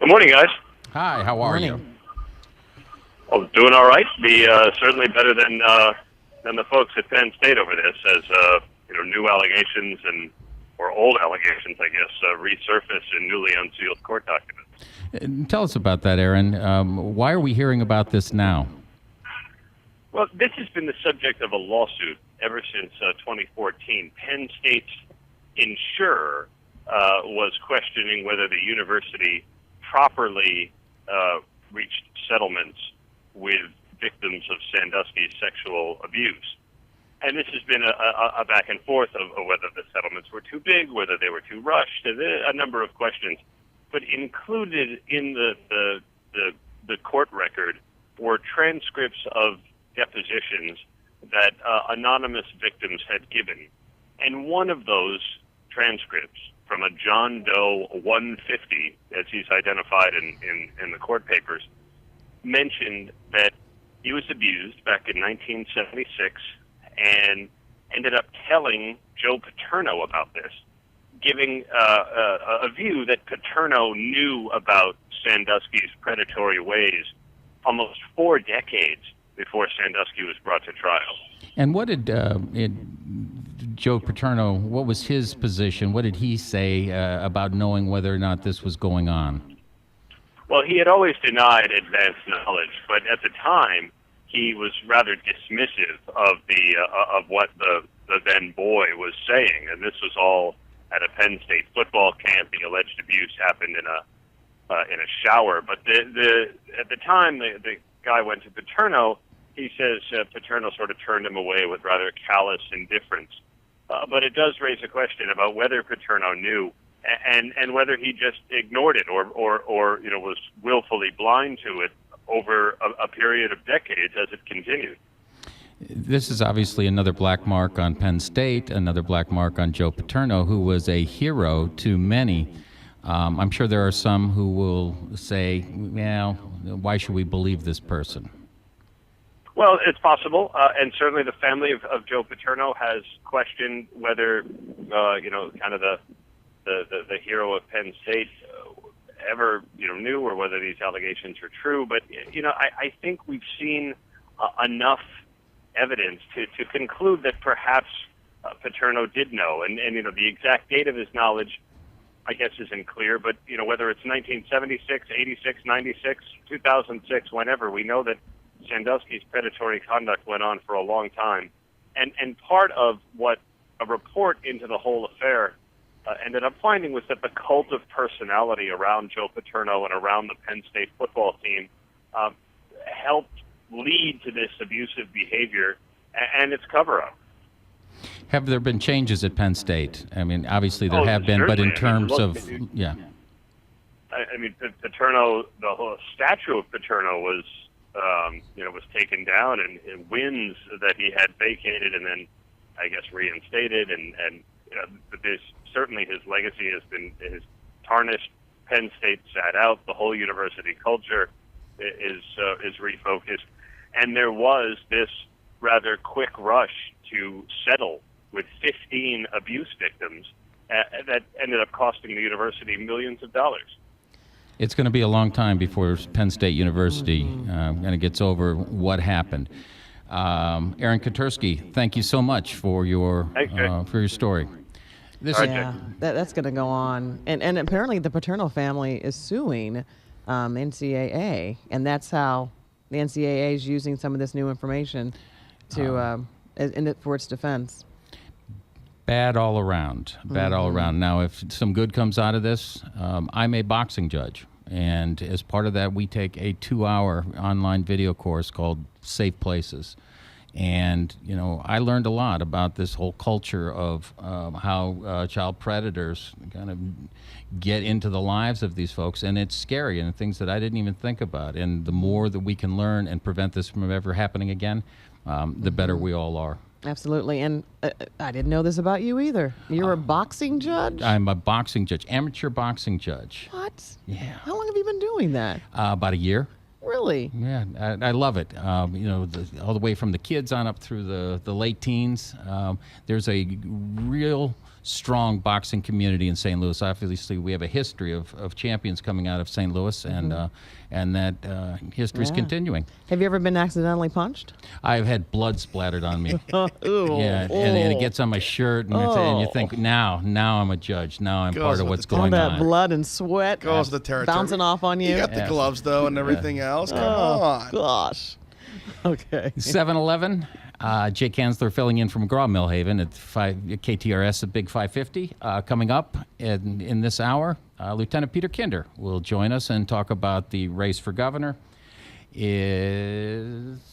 Good morning, guys. Hi, how are you? Oh, doing all right. Certainly better than the folks at Penn State over this, as new allegations or old allegations, I guess, resurface in newly unsealed court documents. Tell us about that, Aaron. Why are we hearing about this now? Well, this has been the subject of a lawsuit ever since 2014. Penn State's insurer was questioning whether the university properly reached settlements with victims of Sandusky's sexual abuse. And this has been a back and forth of whether the settlements were too big, whether they were too rushed, a number of questions. But included in the court record were transcripts of depositions that anonymous victims had given. And one of those transcripts from a John Doe 150, as he's identified in the court papers, mentioned that he was abused back in 1976 and ended up telling Joe Paterno about this, giving a view that Paterno knew about Sandusky's predatory ways almost 4 decades before Sandusky was brought to trial. And what did Joe Paterno, what was his position? What did he say about knowing whether or not this was going on? Well, he had always denied advanced knowledge, but at the time, he was rather dismissive of of what the then boy was saying, and this was all at a Penn State football camp. The alleged abuse happened in a shower, but at the time the guy went to Paterno. He says Paterno sort of turned him away with rather callous indifference. But it does raise a question about whether Paterno knew and whether he just ignored it or was willfully blind to it over a period of decades as it continued. This is obviously another black mark on Penn State, another black mark on Joe Paterno, who was a hero to many. I'm sure there are some who will say, well, why should we believe this person? Well, it's possible, and certainly the family of Joe Paterno has questioned whether, kind of the hero of Penn State ever, knew or whether these allegations are true. But, I think we've seen enough evidence to conclude that perhaps Paterno did know. And the exact date of his knowledge, I guess, isn't clear. But, whether it's 1976, 86, 96, 2006, whenever, we know that Sandusky's predatory conduct went on for a long time. And part of what a report into the whole affair ended up finding was that the cult of personality around Joe Paterno and around the Penn State football team helped lead to this abusive behavior and its cover-up. Have there been changes at Penn State? I mean, obviously there have been, but in terms of, yeah. I mean, Paterno, the whole statue of Paterno was taken down, and wins that he had vacated and then, I guess, reinstated, and this certainly his legacy has tarnished. Penn State sat out. The whole university culture is refocused, and there was this rather quick rush to settle with 15 abuse victims that ended up costing the university millions of dollars. It's going to be a long time before Penn State University kind of gets over what happened. Aaron Katursky, thank you so much for your story. That's going to go on. And apparently the Paterno family is suing NCAA, and that's how the NCAA is using some of this new information to for its defense. Bad all around. Now, if some good comes out of this, I'm a boxing judge. And as part of that, we take a 2-hour online video course called Safe Places. And, I learned a lot about this whole culture of how child predators kind of get into the lives of these folks. And it's scary and things that I didn't even think about. And the more that we can learn and prevent this from ever happening again, the better we all are. Absolutely. And I didn't know this about you either. You're a boxing judge? I'm a boxing judge, amateur boxing judge. What? Yeah. How long have you been doing that? About a year. Really? Yeah, I love it. All the way from the kids on up through the late teens. There's a real strong boxing community in St. Louis. Obviously, we have a history of champions coming out of St. Louis, and that history is continuing. Have you ever been accidentally punched? I've had blood splattered on me. Ooh. Yeah, and it gets on my shirt, and you think, now I'm a judge. Now I'm part of what's All going that on. blood and sweat Goes the territory. bouncing off on you. You got the gloves, though, and everything else. Come on. Gosh. Okay. 7-Eleven. Jake Hansler filling in from McGraw Millhaven at KTRS at Big 550. Coming up in this hour, Lieutenant Peter Kinder will join us and talk about the race for governor. Is